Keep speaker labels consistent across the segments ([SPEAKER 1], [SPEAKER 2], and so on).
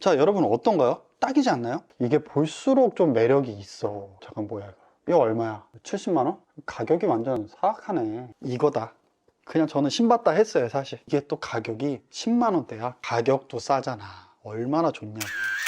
[SPEAKER 1] 자, 여러분 어떤가요? 딱이지 않나요? 이게 볼수록 좀 매력이 있어. 잠깐 뭐야 이거 얼마야? 70만원? 가격이 완전 사악하네. 이거다. 그냥 저는 신봤다 했어요. 사실 이게 또 가격이 10만원대야. 가격도 싸잖아. 얼마나 좋냐.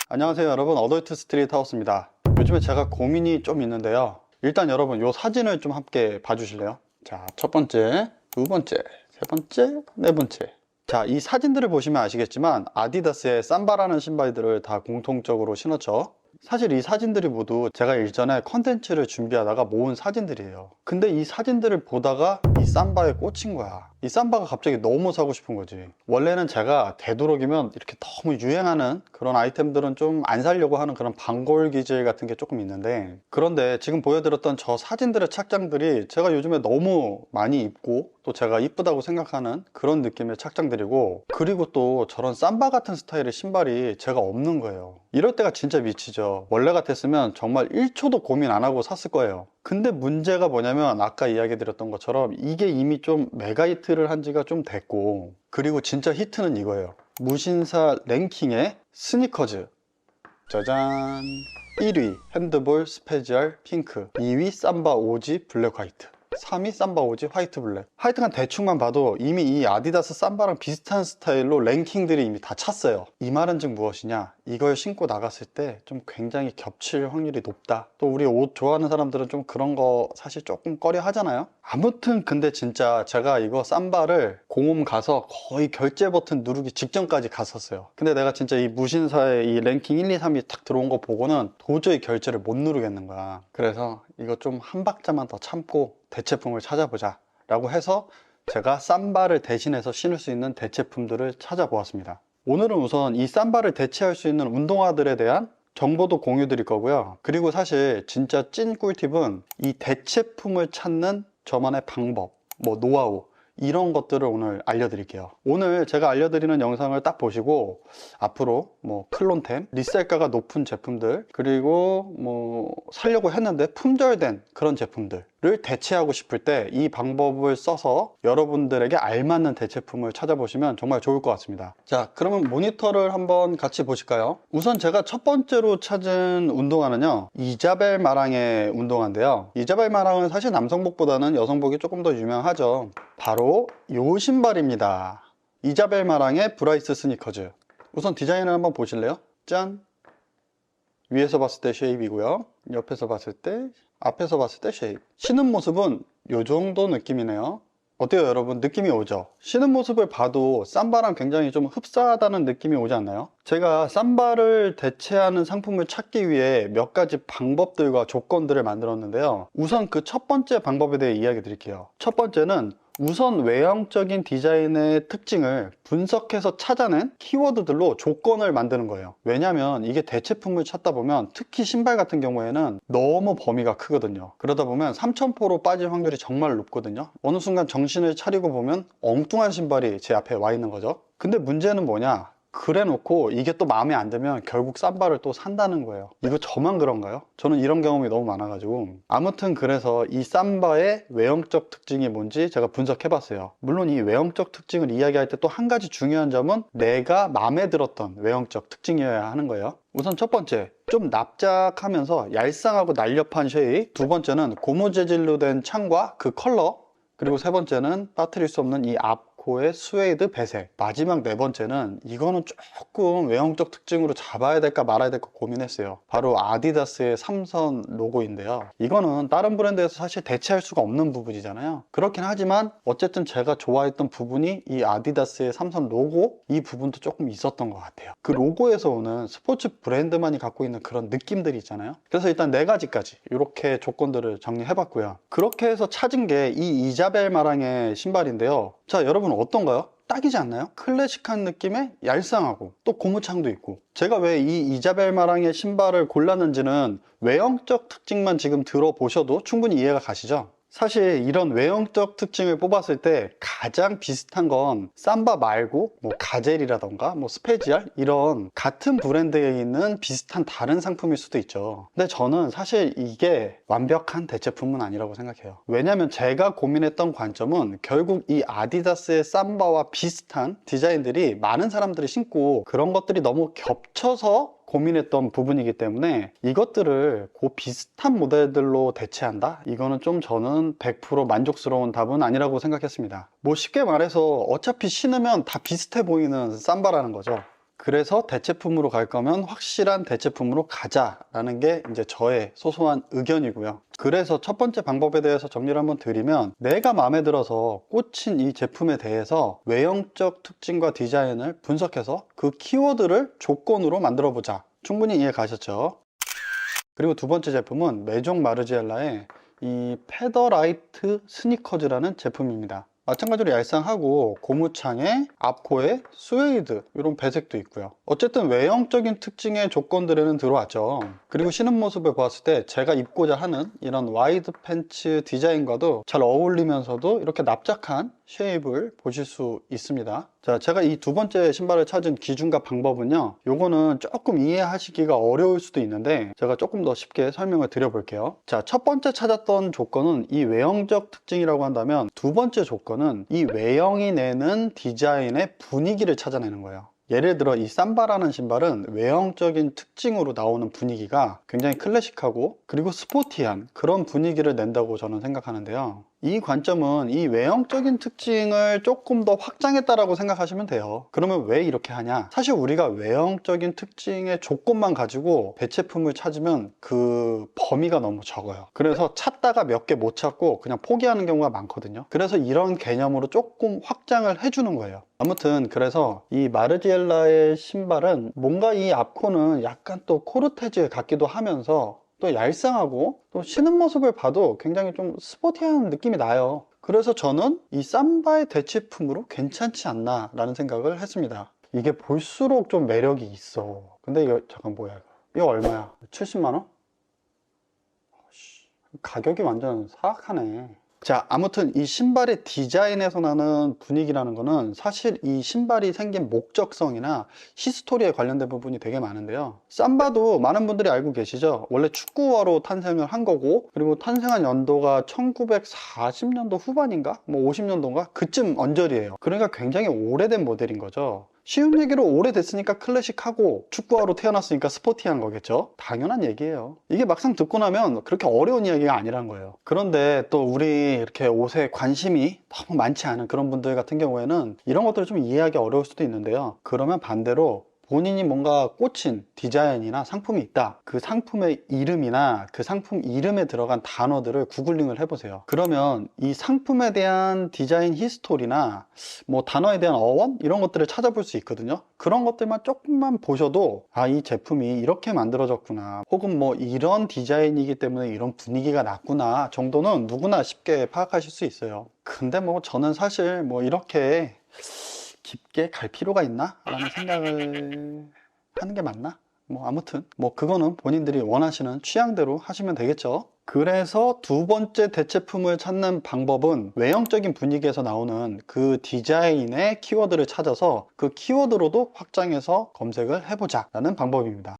[SPEAKER 1] 안녕하세요 여러분, 어덜트 스트리트 하우스입니다. 요즘에 제가 고민이 좀 있는데요. 일단 여러분 요 사진을 좀 함께 봐주실래요? 자, 첫 번째, 두 번째, 세 번째, 네 번째. 자, 이 사진들을 보시면 아시겠지만 아디다스의 삼바라는 신발들을 다 공통적으로 신었죠. 사실 이 사진들이 모두 제가 일전에 컨텐츠를 준비하다가 모은 사진들이에요. 근데 이 사진들을 보다가 이 삼바에 꽂힌 거야. 이 삼바가 갑자기 너무 사고 싶은 거지. 원래는 제가 되도록이면 이렇게 너무 유행하는 그런 아이템들은 좀 안 사려고 하는 그런 반골 기질 같은 게 조금 있는데, 그런데 지금 보여드렸던 저 사진들의 착장들이 제가 요즘에 너무 많이 입고 또 제가 이쁘다고 생각하는 그런 느낌의 착장들이고, 그리고 또 저런 삼바 같은 스타일의 신발이 제가 없는 거예요. 이럴 때가 진짜 미치죠. 원래 같았으면 정말 1초도 고민 안 하고 샀을 거예요. 근데 문제가 뭐냐면 아까 이야기 드렸던 것처럼 이게 이미 좀 메가 히트를 한 지가 좀 됐고, 그리고 진짜 히트는 이거예요. 무신사 랭킹의 스니커즈. 짜잔. 1위 핸드볼 스페셜 핑크, 2위 삼바 오지 블랙 화이트, 3위 삼바 오지 화이트 블랙. 하여튼간 대충만 봐도 이미 이 아디다스 삼바랑 비슷한 스타일로 랭킹들이 이미 다 찼어요. 이 말은 즉 무엇이냐, 이걸 신고 나갔을 때 좀 굉장히 겹칠 확률이 높다. 또 우리 옷 좋아하는 사람들은 좀 그런 거 사실 조금 꺼려 하잖아요. 아무튼 근데 진짜 제가 이거 삼바를 공홈 가서 거의 결제 버튼 누르기 직전까지 갔었어요. 근데 내가 진짜 이 무신사의 이 랭킹 1, 2, 3이 딱 들어온 거 보고는 도저히 결제를 못 누르겠는 거야. 그래서 이거 좀 한 박자만 더 참고 대체품을 찾아보자 라고 해서 제가 삼바를 대신해서 신을 수 있는 대체품들을 찾아보았습니다. 오늘은 우선 이 삼바를 대체할 수 있는 운동화들에 대한 정보도 공유 드릴 거고요. 그리고 사실 진짜 찐 꿀팁은 이 대체품을 찾는 저만의 방법, 뭐 노하우, 이런 것들을 오늘 알려드릴게요. 오늘 제가 알려드리는 영상을 딱 보시고 앞으로 뭐 클론템, 리셀가가 높은 제품들, 그리고 뭐 사려고 했는데 품절된 그런 제품들을 대체하고 싶을 때 이 방법을 써서 여러분들에게 알맞는 대체품을 찾아보시면 정말 좋을 것 같습니다. 자, 그러면 모니터를 한번 같이 보실까요? 우선 제가 첫 번째로 찾은 운동화는요, 이자벨 마랑의 운동화인데요. 이자벨 마랑은 사실 남성복보다는 여성복이 조금 더 유명하죠. 바로 요 신발입니다. 이자벨 마랑의 브라이스 스니커즈. 우선 디자인을 한번 보실래요? 짠! 위에서 봤을 때 쉐입이고요. 옆에서 봤을 때, 앞에서 봤을 때 쉐입. 신은 모습은 요 정도 느낌이네요. 어때요 여러분? 느낌이 오죠? 신은 모습을 봐도 삼바랑 굉장히 좀 흡사하다는 느낌이 오지 않나요? 제가 삼바를 대체하는 상품을 찾기 위해 몇 가지 방법들과 조건들을 만들었는데요. 우선 그 첫 번째 방법에 대해 이야기 드릴게요. 첫 번째는 우선 외형적인 디자인의 특징을 분석해서 찾아낸 키워드들로 조건을 만드는 거예요. 왜냐면 이게 대체품을 찾다 보면 특히 신발 같은 경우에는 너무 범위가 크거든요. 그러다 보면 삼천포로 빠질 확률이 정말 높거든요. 어느 순간 정신을 차리고 보면 엉뚱한 신발이 제 앞에 와 있는 거죠. 근데 문제는 뭐냐, 그래 놓고 이게 또 마음에 안 들면 결국 삼바를 또 산다는 거예요. 이거 저만 그런가요? 저는 이런 경험이 너무 많아가지고. 아무튼 그래서 이 삼바의 외형적 특징이 뭔지 제가 분석해 봤어요. 물론 이 외형적 특징을 이야기할 때 또 한 가지 중요한 점은 내가 마음에 들었던 외형적 특징이어야 하는 거예요. 우선 첫 번째, 좀 납작하면서 얄쌍하고 날렵한 쉐입. 두 번째는 고무 재질로 된 창과 그 컬러. 그리고 세 번째는 빠뜨릴 수 없는 이 앞코의 스웨이드 배색. 마지막 네 번째는 이거는 조금 외형적 특징으로 잡아야 될까 말아야 될까 고민했어요. 바로 아디다스의 삼선 로고인데요. 이거는 다른 브랜드에서 사실 대체할 수가 없는 부분이잖아요. 그렇긴 하지만 어쨌든 제가 좋아했던 부분이 이 아디다스의 삼선 로고, 이 부분도 조금 있었던 것 같아요. 그 로고에서 오는 스포츠 브랜드만이 갖고 있는 그런 느낌들이 있잖아요. 그래서 일단 네 가지까지 이렇게 조건들을 정리해봤고요. 그렇게 해서 찾은 게 이 이자벨 마랑의 신발인데요. 자, 여러분 어떤가요? 딱이지 않나요? 클래식한 느낌의 얄쌍하고 또 고무창도 있고. 제가 왜 이 이자벨 마랑의 신발을 골랐는지는 외형적 특징만 지금 들어보셔도 충분히 이해가 가시죠? 사실 이런 외형적 특징을 뽑았을 때 가장 비슷한 건 삼바 말고 뭐 가젤이라던가 뭐 스페지알 이런 같은 브랜드에 있는 비슷한 다른 상품일 수도 있죠. 근데 저는 사실 이게 완벽한 대체품은 아니라고 생각해요. 왜냐면 제가 고민했던 관점은 결국 이 아디다스의 삼바와 비슷한 디자인들이 많은 사람들이 신고 그런 것들이 너무 겹쳐서 고민했던 부분이기 때문에 이것들을 그 비슷한 모델들로 대체한다? 이거는 좀 저는 100% 만족스러운 답은 아니라고 생각했습니다. 뭐 쉽게 말해서 어차피 신으면 다 비슷해 보이는 삼바라는 거죠. 그래서 대체품으로 갈 거면 확실한 대체품으로 가자라는 게 이제 저의 소소한 의견이고요. 그래서 첫 번째 방법에 대해서 정리를 한번 드리면 내가 마음에 들어서 꽂힌 이 제품에 대해서 외형적 특징과 디자인을 분석해서 그 키워드를 조건으로 만들어 보자. 충분히 이해 가셨죠? 그리고 두 번째 제품은 메종 마르지엘라의 이 페더라이트 스니커즈라는 제품입니다. 마찬가지로 얄쌍하고 고무창에 앞코에 스웨이드 이런 배색도 있고요. 어쨌든 외형적인 특징의 조건들에는 들어왔죠. 그리고 신은 모습을 보았을 때 제가 입고자 하는 이런 와이드 팬츠 디자인과도 잘 어울리면서도 이렇게 납작한 쉐입을 보실 수 있습니다. 자, 제가 이 두 번째 신발을 찾은 기준과 방법은요, 요거는 조금 이해하시기가 어려울 수도 있는데 제가 조금 더 쉽게 설명을 드려볼게요. 자, 첫 번째 찾았던 조건은 이 외형적 특징이라고 한다면, 두 번째 조건은 이 외형이 내는 디자인의 분위기를 찾아내는 거예요. 예를 들어 이 삼바라는 신발은 외형적인 특징으로 나오는 분위기가 굉장히 클래식하고 그리고 스포티한 그런 분위기를 낸다고 저는 생각하는데요. 이 관점은 이 외형적인 특징을 조금 더 확장했다라고 생각하시면 돼요. 그러면 왜 이렇게 하냐? 사실 우리가 외형적인 특징의 조건만 가지고 대체품을 찾으면 그 범위가 너무 적어요. 그래서 찾다가 몇 개 못 찾고 그냥 포기하는 경우가 많거든요. 그래서 이런 개념으로 조금 확장을 해주는 거예요. 아무튼 그래서 이 마르지엘라의 신발은 뭔가 이 앞코는 약간 또 코르테즈 같기도 하면서 또 얄쌍하고 또 신은 모습을 봐도 굉장히 좀 스포티한 느낌이 나요. 그래서 저는 이 삼바의 대체품으로 괜찮지 않나 라는 생각을 했습니다. 이게 볼수록 좀 매력이 있어. 근데 이거 잠깐 뭐야, 이거 얼마야? 70만원? 가격이 완전 사악하네. 자, 아무튼 이 신발의 디자인에서 나는 분위기라는 거는 사실 이 신발이 생긴 목적성이나 히스토리에 관련된 부분이 되게 많은데요. 삼바도 많은 분들이 알고 계시죠? 원래 축구화로 탄생을 한 거고, 그리고 탄생한 연도가 1940년도 후반인가? 뭐 50년도인가? 그쯤 언저리예요. 그러니까 굉장히 오래된 모델인 거죠. 쉬운 얘기로 오래됐으니까 클래식하고 축구화로 태어났으니까 스포티한 거겠죠? 당연한 얘기예요. 이게 막상 듣고 나면 그렇게 어려운 이야기가 아니란 거예요. 그런데 또 우리 이렇게 옷에 관심이 너무 많지 않은 그런 분들 같은 경우에는 이런 것들을 좀 이해하기 어려울 수도 있는데요. 그러면 반대로 본인이 뭔가 꽂힌 디자인이나 상품이 있다. 그 상품의 이름이나 그 상품 이름에 들어간 단어들을 구글링을 해보세요. 그러면 이 상품에 대한 디자인 히스토리나 뭐 단어에 대한 어원? 이런 것들을 찾아볼 수 있거든요. 그런 것들만 조금만 보셔도 아, 이 제품이 이렇게 만들어졌구나. 혹은 뭐 이런 디자인이기 때문에 이런 분위기가 났구나 정도는 누구나 쉽게 파악하실 수 있어요. 근데 뭐 저는 사실 뭐 이렇게 깊게 갈 필요가 있나? 라는 생각을 하는 게 맞나? 뭐 아무튼 뭐 그거는 본인들이 원하시는 취향대로 하시면 되겠죠. 그래서 두 번째 대체품을 찾는 방법은 외형적인 분위기에서 나오는 그 디자인의 키워드를 찾아서 그 키워드로도 확장해서 검색을 해보자 라는 방법입니다.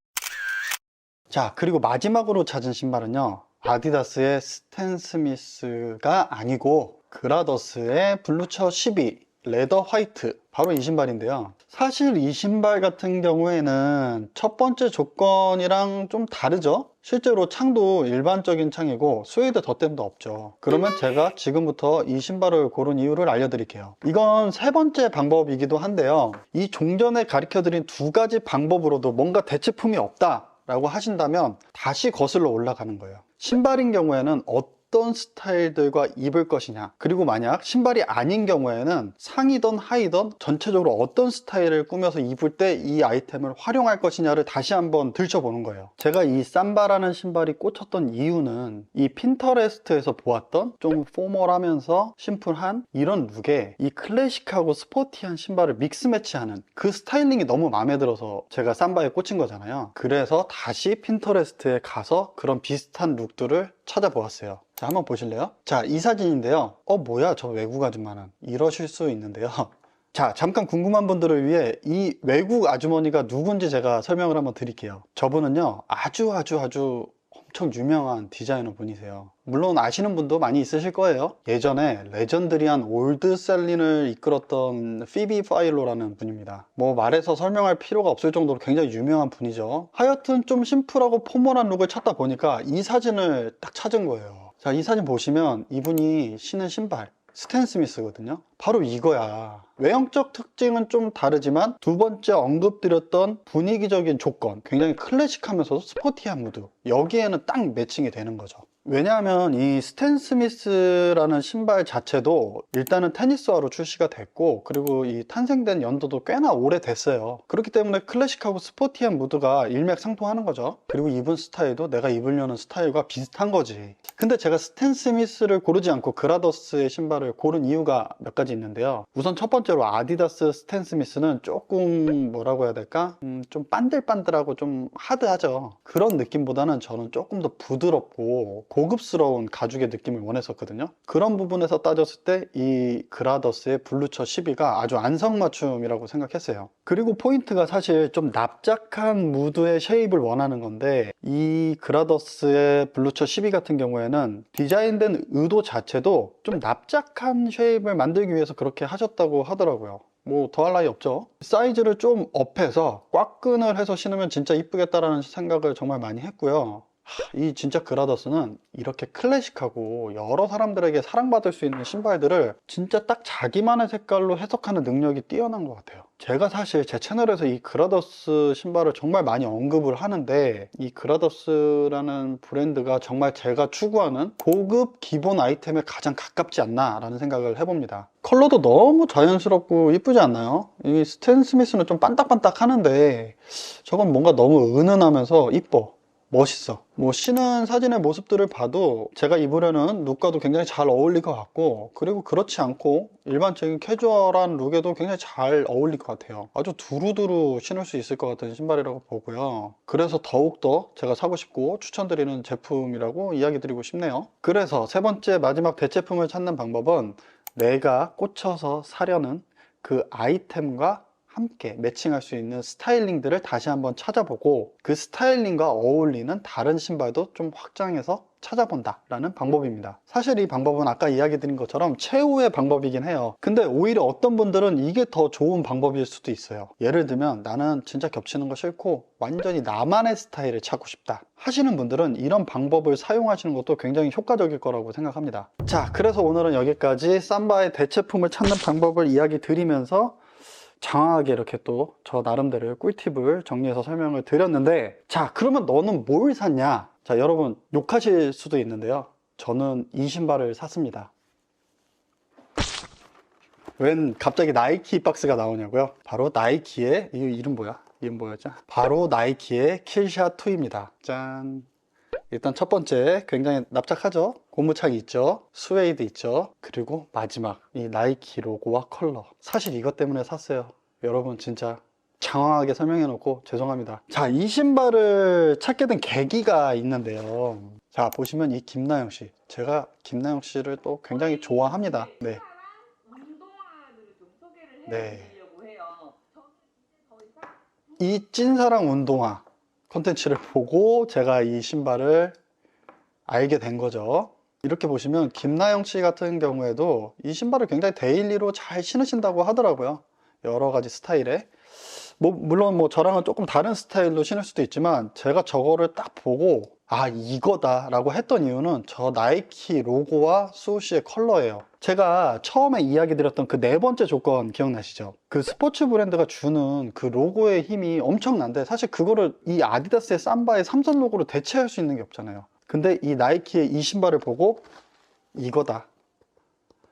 [SPEAKER 1] 자, 그리고 마지막으로 찾은 신발은요, 아디다스의 스탠 스미스가 아니고 그라더스의 블루처 12 레더 화이트, 바로 이 신발인데요. 사실 이 신발 같은 경우에는 첫 번째 조건이랑 좀 다르죠. 실제로 창도 일반적인 창이고 스웨이드 덧댐도 없죠. 그러면 제가 지금부터 이 신발을 고른 이유를 알려드릴게요. 이건 세 번째 방법이기도 한데요, 이 종전에 가르쳐드린 두 가지 방법으로도 뭔가 대체품이 없다 라고 하신다면 다시 거슬러 올라가는 거예요. 신발인 경우에는 어떤 스타일들과 입을 것이냐, 그리고 만약 신발이 아닌 경우에는 상이든 하이든 전체적으로 어떤 스타일을 꾸며서 입을 때 이 아이템을 활용할 것이냐를 다시 한번 들춰보는 거예요. 제가 이 삼바라는 신발이 꽂혔던 이유는 이 핀터레스트에서 보았던 좀 포멀하면서 심플한 이런 룩에 이 클래식하고 스포티한 신발을 믹스 매치하는 그 스타일링이 너무 마음에 들어서 제가 삼바에 꽂힌 거잖아요. 그래서 다시 핀터레스트에 가서 그런 비슷한 룩들을 찾아보았어요. 자, 한번 보실래요? 자, 이 사진인데요. 뭐야, 저 외국 아줌마는. 이러실 수 있는데요. 자, 잠깐 궁금한 분들을 위해 이 외국 아주머니가 누군지 제가 설명을 한번 드릴게요. 저분은요, 아주 엄청 유명한 디자이너 분이세요. 물론 아시는 분도 많이 있으실 거예요. 예전에 레전드리한 올드셀린을 이끌었던 피비 파일로라는 분입니다. 뭐 말해서 설명할 필요가 없을 정도로 굉장히 유명한 분이죠. 하여튼 좀 심플하고 포멀한 룩을 찾다 보니까 이 사진을 딱 찾은 거예요. 자, 이 사진 보시면 이분이 신은 신발 스탠 스미스거든요. 바로 이거야. 외형적 특징은 좀 다르지만 두 번째 언급드렸던 분위기적인 조건, 굉장히 클래식하면서도 스포티한 무드, 여기에는 딱 매칭이 되는 거죠. 왜냐하면 이 스탠 스미스라는 신발 자체도 일단은 테니스화로 출시가 됐고, 그리고 이 탄생된 연도도 꽤나 오래됐어요. 그렇기 때문에 클래식하고 스포티한 무드가 일맥상통하는 거죠. 그리고 입은 스타일도 내가 입으려는 스타일과 비슷한 거지. 근데 제가 스탠 스미스를 고르지 않고 그라더스의 신발을 고른 이유가 몇 가지 있는데요. 우선 첫 번째로 아디다스 스탠 스미스는 조금 뭐라고 해야 될까? 좀 반들반들하고 좀 하드하죠. 그런 느낌보다는 저는 조금 더 부드럽고 고급스러운 가죽의 느낌을 원했었거든요. 그런 부분에서 따졌을 때 이 그라더스의 블루처 12가 아주 안성맞춤이라고 생각했어요. 그리고 포인트가 사실 좀 납작한 무드의 쉐입을 원하는 건데, 이 그라더스의 블루처 12 같은 경우에는 디자인된 의도 자체도 좀 납작한 쉐입을 만들기 위해서 그렇게 하셨다고 하더라고요. 뭐 더할 나위 없죠. 사이즈를 좀 업해서 꽉끈을 해서 신으면 진짜 이쁘겠다라는 생각을 정말 많이 했고요. 이 진짜 그라더스는 이렇게 클래식하고 여러 사람들에게 사랑받을 수 있는 신발들을 진짜 딱 자기만의 색깔로 해석하는 능력이 뛰어난 것 같아요. 제가 사실 제 채널에서 이 그라더스 신발을 정말 많이 언급을 하는데, 이 그라더스라는 브랜드가 정말 제가 추구하는 고급 기본 아이템에 가장 가깝지 않나 라는 생각을 해봅니다. 컬러도 너무 자연스럽고 이쁘지 않나요? 이 스탠 스미스는 좀 반딱반딱 하는데 저건 뭔가 너무 은은하면서 이뻐, 멋있어. 뭐 신은 사진의 모습들을 봐도 제가 입으려는 룩과도 굉장히 잘 어울릴 것 같고, 그리고 그렇지 않고 일반적인 캐주얼한 룩에도 굉장히 잘 어울릴 것 같아요. 아주 두루두루 신을 수 있을 것 같은 신발이라고 보고요. 그래서 더욱더 제가 사고 싶고 추천드리는 제품이라고 이야기 드리고 싶네요. 그래서 세 번째 마지막 대체품을 찾는 방법은 내가 꽂혀서 사려는 그 아이템과 함께 매칭할 수 있는 스타일링들을 다시 한번 찾아보고, 그 스타일링과 어울리는 다른 신발도 좀 확장해서 찾아본다 라는 방법입니다. 사실 이 방법은 아까 이야기 드린 것처럼 최후의 방법이긴 해요. 근데 오히려 어떤 분들은 이게 더 좋은 방법일 수도 있어요. 예를 들면 나는 진짜 겹치는 거 싫고 완전히 나만의 스타일을 찾고 싶다 하시는 분들은 이런 방법을 사용하시는 것도 굉장히 효과적일 거라고 생각합니다. 자, 그래서 오늘은 여기까지 삼바의 대체품을 찾는 방법을 이야기 드리면서 장황하게 이렇게 또 저 나름대로의 꿀팁을 정리해서 설명을 드렸는데, 자, 그러면 너는 뭘 샀냐? 자, 여러분 욕하실 수도 있는데요, 저는 이 신발을 샀습니다. 웬 갑자기 나이키 박스가 나오냐고요? 바로 나이키의, 이 이름 뭐야? 이름 뭐였죠? 바로 나이키의 킬샷2입니다. 짠! 일단 첫 번째, 굉장히 납작하죠? 고무창이 있죠? 스웨이드 있죠? 그리고 마지막 이 나이키 로고와 컬러. 사실 이것 때문에 샀어요. 여러분 진짜 장황하게 설명해 놓고 죄송합니다. 자, 이 신발을 찾게 된 계기가 있는데요. 자, 보시면 이 김나영 씨, 제가 김나영 씨를 또 굉장히 좋아합니다. 네.
[SPEAKER 2] 운동화를 좀 소개를
[SPEAKER 1] 네.
[SPEAKER 2] 해드리려고 해요.
[SPEAKER 1] 이 찐사랑 운동화 컨텐츠를 보고 제가 이 신발을 알게 된 거죠. 이렇게 보시면 김나영 씨 같은 경우에도 이 신발을 굉장히 데일리로 잘 신으신다고 하더라고요. 여러 가지 스타일에. 물론 저랑은 조금 다른 스타일로 신을 수도 있지만, 제가 저거를 딱 보고 아, 이거다 라고 했던 이유는 저 나이키 로고와 스우시의 컬러예요. 제가 처음에 이야기 드렸던 그 네 번째 조건 기억나시죠? 그 스포츠 브랜드가 주는 그 로고의 힘이 엄청난데, 사실 그거를 이 아디다스의 삼바의 삼선 로고로 대체할 수 있는 게 없잖아요. 근데 이 나이키의 이 신발을 보고 이거다.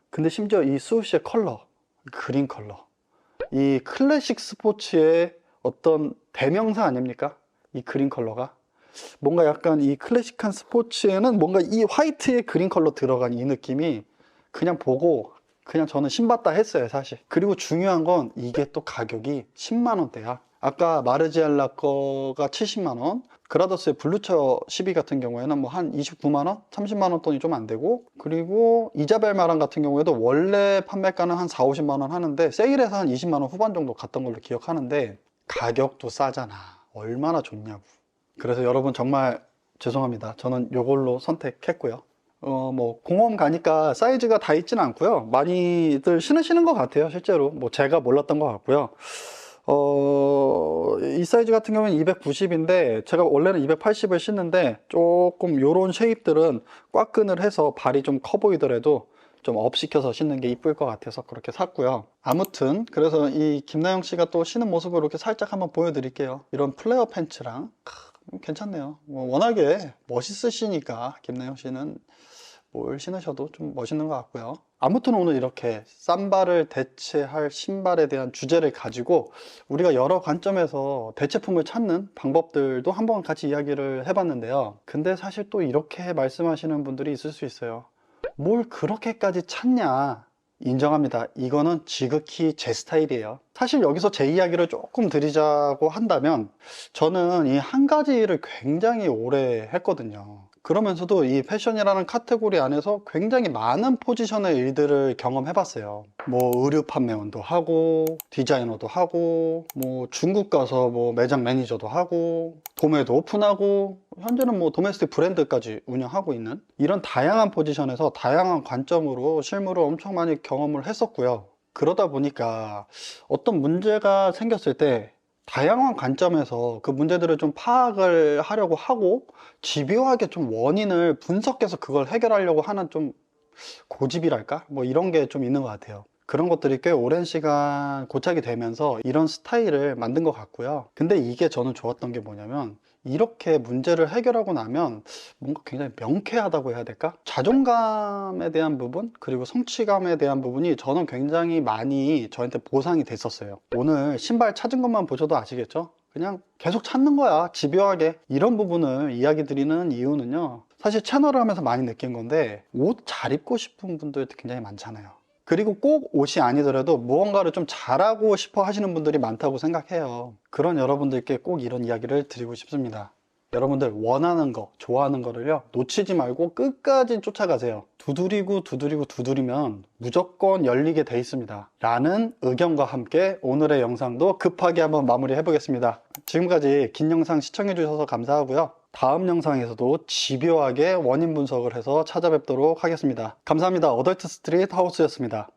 [SPEAKER 1] 근데 심지어 이 스우시의 컬러, 그린 컬러, 이 클래식 스포츠의 어떤 대명사 아닙니까? 이 그린 컬러가 뭔가 약간 이 클래식한 스포츠에는 뭔가 이 화이트의 그린 컬러 들어간 이 느낌이 그냥 보고 그냥 저는 신봤다 했어요, 사실. 그리고 중요한 건 이게 또 가격이 10만 원대야. 아까 마르지엘라 거가 70만 원, 그라더스의 블루처 12 같은 경우에는 뭐 한 29만원? 30만원 돈이 좀 안 되고, 그리고 이자벨 마랑 같은 경우에도 원래 판매가는 한 4, 50만원 하는데 세일해서 한 20만원 후반 정도 갔던 걸로 기억하는데 가격도 싸잖아. 얼마나 좋냐고. 그래서 여러분 정말 죄송합니다. 저는 요걸로 선택했고요. 뭐 공원 가니까 사이즈가 다 있지는 않고요. 많이들 신으시는 것 같아요. 실제로 뭐 제가 몰랐던 것 같고요. 이 사이즈 같은 경우는 290인데 제가 원래는 280을 신는데 조금 요런 쉐입들은 꽉끈을 해서 발이 좀 커 보이더라도 좀 업 시켜서 신는 게 이쁠 것 같아서 그렇게 샀고요. 아무튼 그래서 이 김나영 씨가 또 신은 모습을 이렇게 살짝 한번 보여드릴게요. 이런 플레어 팬츠랑 괜찮네요. 뭐 워낙에 멋있으시니까 김나영 씨는 뭘 신으셔도 좀 멋있는 것 같고요. 아무튼 오늘 이렇게 쌈바를 대체할 신발에 대한 주제를 가지고 우리가 여러 관점에서 대체품을 찾는 방법들도 한번 같이 이야기를 해봤는데요. 근데 사실 또 이렇게 말씀하시는 분들이 있을 수 있어요. 뭘 그렇게까지 찾냐? 인정합니다. 이거는 지극히 제 스타일이에요. 사실 여기서 제 이야기를 조금 드리자고 한다면 저는 이 한 가지를 굉장히 오래 했거든요. 그러면서도 이 패션이라는 카테고리 안에서 굉장히 많은 포지션의 일들을 경험해 봤어요. 뭐 의류 판매원도 하고 디자이너도 하고 뭐 중국 가서 뭐 매장 매니저도 하고 도매도 오픈하고 현재는 뭐 도메스틱 브랜드까지 운영하고 있는 이런 다양한 포지션에서 다양한 관점으로 실물을 엄청 많이 경험을 했었고요. 그러다 보니까 어떤 문제가 생겼을 때 다양한 관점에서 그 문제들을 좀 파악을 하려고 하고 집요하게 좀 원인을 분석해서 그걸 해결하려고 하는 좀 고집이랄까? 뭐 이런 게 좀 있는 것 같아요. 그런 것들이 꽤 오랜 시간 고착이 되면서 이런 스타일을 만든 것 같고요. 근데 이게 저는 좋았던 게 뭐냐면 이렇게 문제를 해결하고 나면 뭔가 굉장히 명쾌하다고 해야 될까? 자존감에 대한 부분 그리고 성취감에 대한 부분이 저는 굉장히 많이 저한테 보상이 됐었어요. 오늘 신발 찾은 것만 보셔도 아시겠죠? 그냥 계속 찾는 거야, 집요하게. 이런 부분을 이야기 드리는 이유는요, 사실 채널을 하면서 많이 느낀 건데 옷 잘 입고 싶은 분들 굉장히 많잖아요. 그리고 꼭 옷이 아니더라도 무언가를 좀 잘하고 싶어 하시는 분들이 많다고 생각해요. 그런 여러분들께 꼭 이런 이야기를 드리고 싶습니다. 여러분들 원하는 거, 좋아하는 거를요, 놓치지 말고 끝까지 쫓아가세요. 두드리면 무조건 열리게 돼 있습니다. 라는 의견과 함께 오늘의 영상도 급하게 한번 마무리해 보겠습니다. 지금까지 긴 영상 시청해 주셔서 감사하고요. 다음 영상에서도 집요하게 원인 분석을 해서 찾아뵙도록 하겠습니다. 감사합니다. 어덜트 스트릿 하우스였습니다.